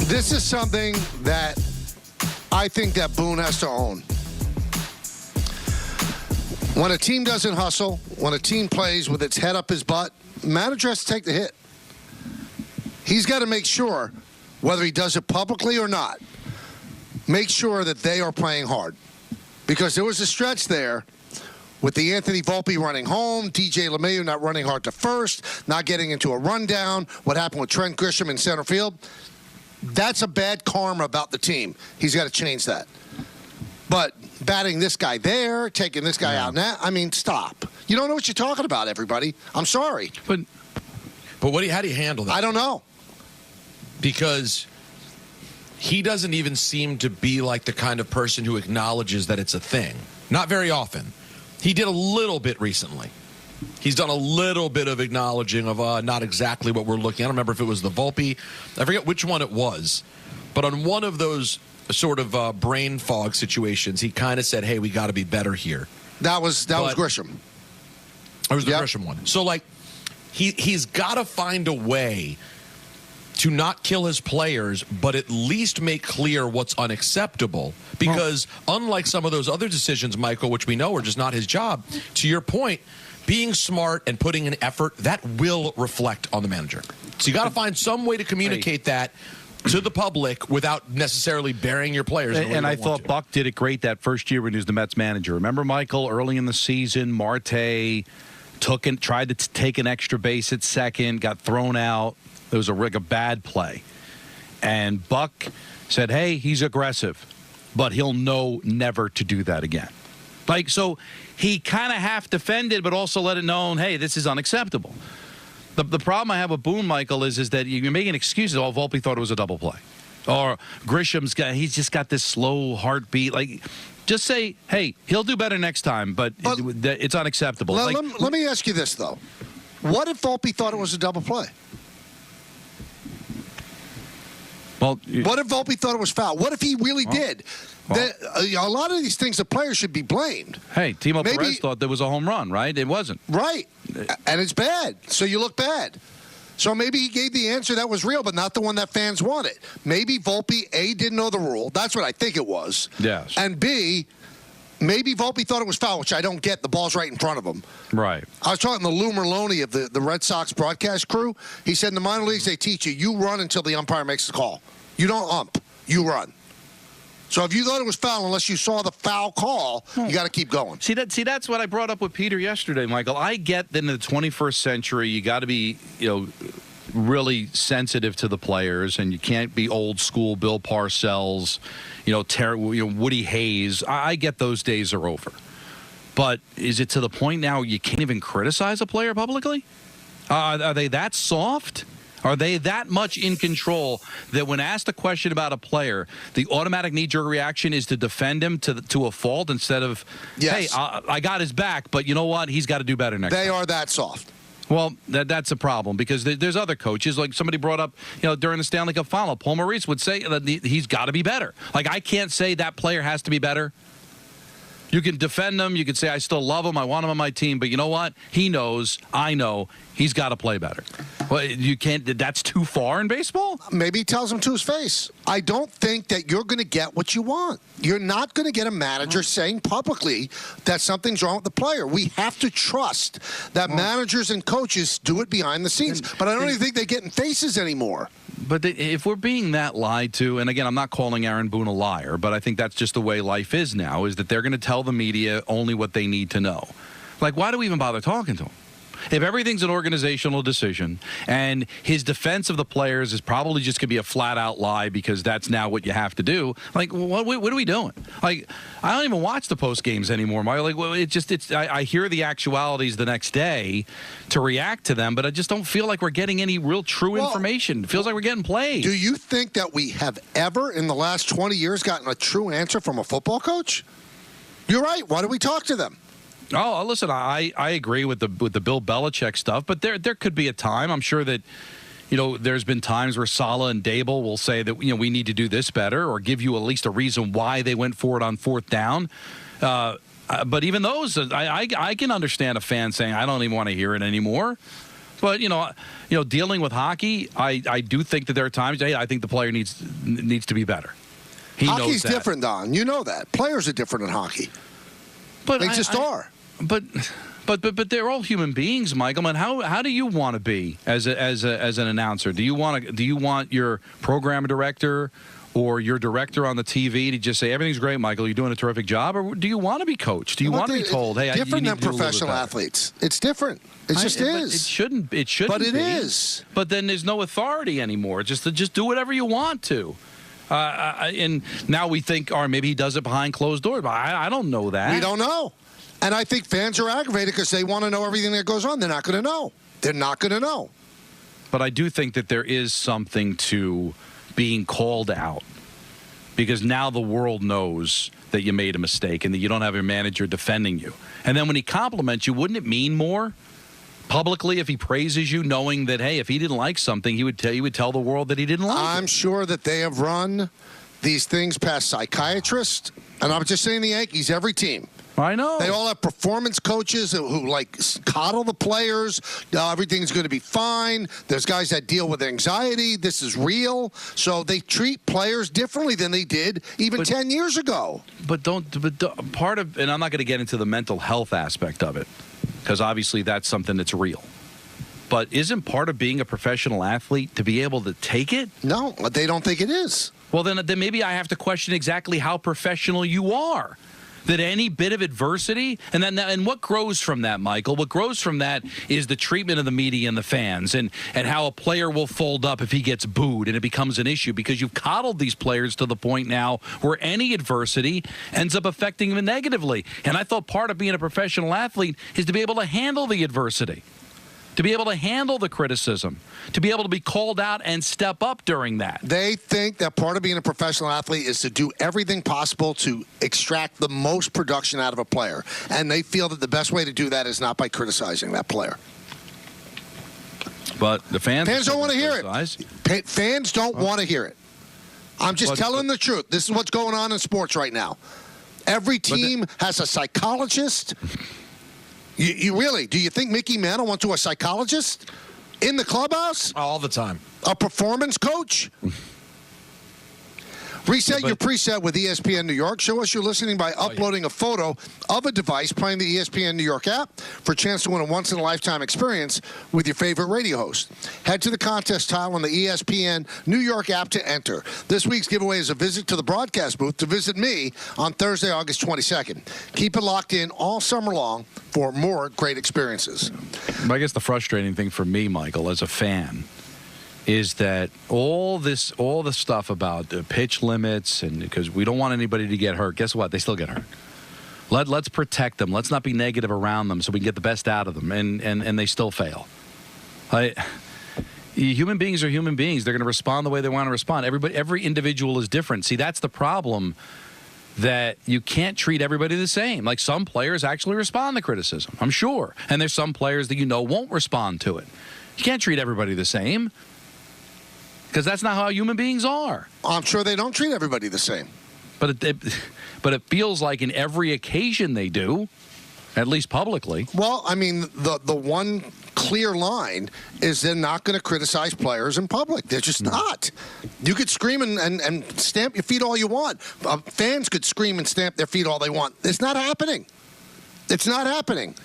This is something that I think that Boone has to own. When a team doesn't hustle, when a team plays with its head up his butt, manager has to take the hit. He's got to make sure, whether he does it publicly or not, make sure that they are playing hard. Because there was a stretch there with the Anthony Volpe running home, DJ LeMahieu not running hard to first, not getting into a rundown, what happened with Trent Grisham in center field. That's a bad karma about the team. He's got to change that. But batting this guy there, taking this guy out now, I mean, stop. You don't know what you're talking about, everybody. I'm sorry. But how do you handle that? I don't know. Because he doesn't even seem to be like the kind of person who acknowledges that it's a thing. Not very often. He did a little bit recently. He's done a little bit of acknowledging of not exactly what we're looking at. I don't remember if it was the Volpe. I forget which one it was. But on one of those sort of brain fog situations, he kind of said, hey, we got to be better here. That was Grisham. It was the Grisham one. So, like, he's got to find a way to not kill his players, but at least make clear what's unacceptable. Because unlike some of those other decisions, Michael, which we know are just not his job, to your point, being smart and putting in effort, that will reflect on the manager. So you got to find some way to communicate that to the public without necessarily burying your players. And I thought Buck did it great that first year when he was the Mets manager. Remember, Michael, early in the season, Marte tried to take an extra base at second, got thrown out. It was a bad play. And Buck said, hey, he's aggressive, but he'll know never to do that again. Like, so he kind of half defended, but also let it known, hey, this is unacceptable. The problem I have with Boone, Michael, is that you're making excuses. Oh, Volpe thought it was a double play. Or Grisham's he's just got this slow heartbeat. Like, just say, hey, he'll do better next time, but it's unacceptable. Let me ask you this, though. What if Volpe thought it was a double play? Well, what if Volpe thought it was foul? What if he really did? A lot of these things, the players should be blamed. Hey, Timo Perez thought there was a home run, right? It wasn't. Right. And it's bad. So you look bad. So maybe he gave the answer that was real, but not the one that fans wanted. Maybe Volpe, A, didn't know the rule. That's what I think it was. Yes. And B, maybe Volpe thought it was foul, which I don't get. The ball's right in front of him. Right. I was talking to Lou Merlone of the Red Sox broadcast crew. He said in the minor leagues, they teach you run until the umpire makes the call. You don't ump. You run. So if you thought it was foul, unless you saw the foul call, you got to keep going. See, that's what I brought up with Peter yesterday, Michael. I get that in the 21st century, you got to be, really sensitive to the players, and you can't be old school Bill Parcells, Woody Hayes. I get those days are over. But is it to the point now you can't even criticize a player publicly? Are they that soft? Are they that much in control that when asked a question about a player, the automatic knee-jerk reaction is to defend him to a fault instead of, hey, I got his back, but you know what? He's got to do better next time. They are that soft. Well, that's a problem because there's other coaches, like somebody brought up, during the Stanley Cup final, Paul Maurice would say that he's got to be better. Like, I can't say that player has to be better. You can defend him. You can say, I still love him. I want him on my team. But you know what? He knows. I know. He's got to play better. Well, you can't. That's too far in baseball? Maybe he tells him to his face. I don't think that you're going to get what you want. You're not going to get a manager saying publicly that something's wrong with the player. We have to trust that managers and coaches do it behind the scenes. But I don't even think they get in faces anymore. But if we're being that lied to, and again, I'm not calling Aaron Boone a liar, but I think that's just the way life is now, is that they're going to tell the media only what they need to know. Like, why do we even bother talking to him? If everything's an organizational decision and his defense of the players is probably just going to be a flat-out lie because that's now what you have to do, like, what are we doing? Like, I don't even watch the post games anymore. I hear the actualities the next day to react to them, but I just don't feel like we're getting any real true information. It feels like we're getting played. Do you think that we have ever in the last 20 years gotten a true answer from a football coach? You're right. Why do we talk to them? Oh, listen, I agree with the Bill Belichick stuff, but there could be a time. I'm sure that, there's been times where Saleh and Dable will say that, we need to do this better or give you at least a reason why they went for it on fourth down. But even those, I can understand a fan saying, I don't even want to hear it anymore. But dealing with hockey, I do think that there are times. Hey, I think the player needs to be better. Hockey's different, Don. You know that. Players are different in hockey. But they just are. But they're all human beings, Michael. And how do you want to be as an announcer? Do you want your program director or your director on the TV to just say everything's great, Michael, you're doing a terrific job, or do you want to be coached? Do you want to be told, hey, different you than need to do professional athletes? It's different. It just is. It shouldn't. It shouldn't. But it be. is. But then there's no authority anymore. Just do whatever you want to. And now we think, or maybe he does it behind closed doors. But I don't know that. We don't know. And I think fans are aggravated because they want to know everything that goes on. They're not going to know. They're not going to know. But I do think that there is something to being called out, because now the world knows that you made a mistake and that you don't have your manager defending you. And then when he compliments you, wouldn't it mean more publicly if he praises you, knowing that, hey, if he didn't like something, he would tell the world that he didn't like I'm sure that they have run these things past psychiatrists. And I'm just saying the Yankees, every team. I know. They all have performance coaches who like coddle the players. Everything's going to be fine. There's guys that deal with anxiety. This is real. So they treat players differently than they did even 10 years ago. But part of, and I'm not going to get into the mental health aspect of it, because obviously that's something that's real. But isn't part of being a professional athlete to be able to take it? No, they don't think it is. Well, then maybe I have to question exactly how professional you are. That any bit of adversity, and what grows from that, Michael? What grows from that is the treatment of the media and the fans, and how a player will fold up if he gets booed, and it becomes an issue because you've coddled these players to the point now where any adversity ends up affecting them negatively. And I thought part of being a professional athlete is to be able to handle the adversity, to be able to handle the criticism, to be able to be called out and step up during that. They think that part of being a professional athlete is to do everything possible to extract the most production out of a player. And they feel that the best way to do that is not by criticizing that player. But the fans don't want to hear it. Fans don't want to hear it. I'm just telling the truth. This is what's going on in sports right now. Every team has a psychologist. You really, do you think Mickey Mantle went to a psychologist in the clubhouse? All the time. A performance coach? Reset your preset with ESPN New York. Show us you're listening by uploading a photo of a device playing the ESPN New York app for a chance to win a once-in-a-lifetime experience with your favorite radio host. Head to the contest tile on the ESPN New York app to enter. This week's giveaway is a visit to the broadcast booth to visit me on Thursday, August 22nd. Keep it locked in all summer long for more great experiences. I guess the frustrating thing for me, Michael, as a fan, is that all the stuff about the pitch limits, and because we don't want anybody to get hurt, guess what? They still get hurt. Let's protect them. Let's not be negative around them so we can get the best out of them, and they still fail. Human beings are human beings. They're going to respond the way they want to respond. Every individual is different. See, that's the problem, that you can't treat everybody the same. Like, some players actually respond to criticism, I'm sure. And there's some players that won't respond to it. You can't treat everybody the same, because that's not how human beings are. I'm sure they don't treat everybody the same. But it feels like in every occasion they do, at least publicly. Well, I mean, the one clear line is they're not going to criticize players in public. They're just not. You could scream and stamp your feet all you want. Fans could scream and stamp their feet all they want. It's not happening. It's not happening.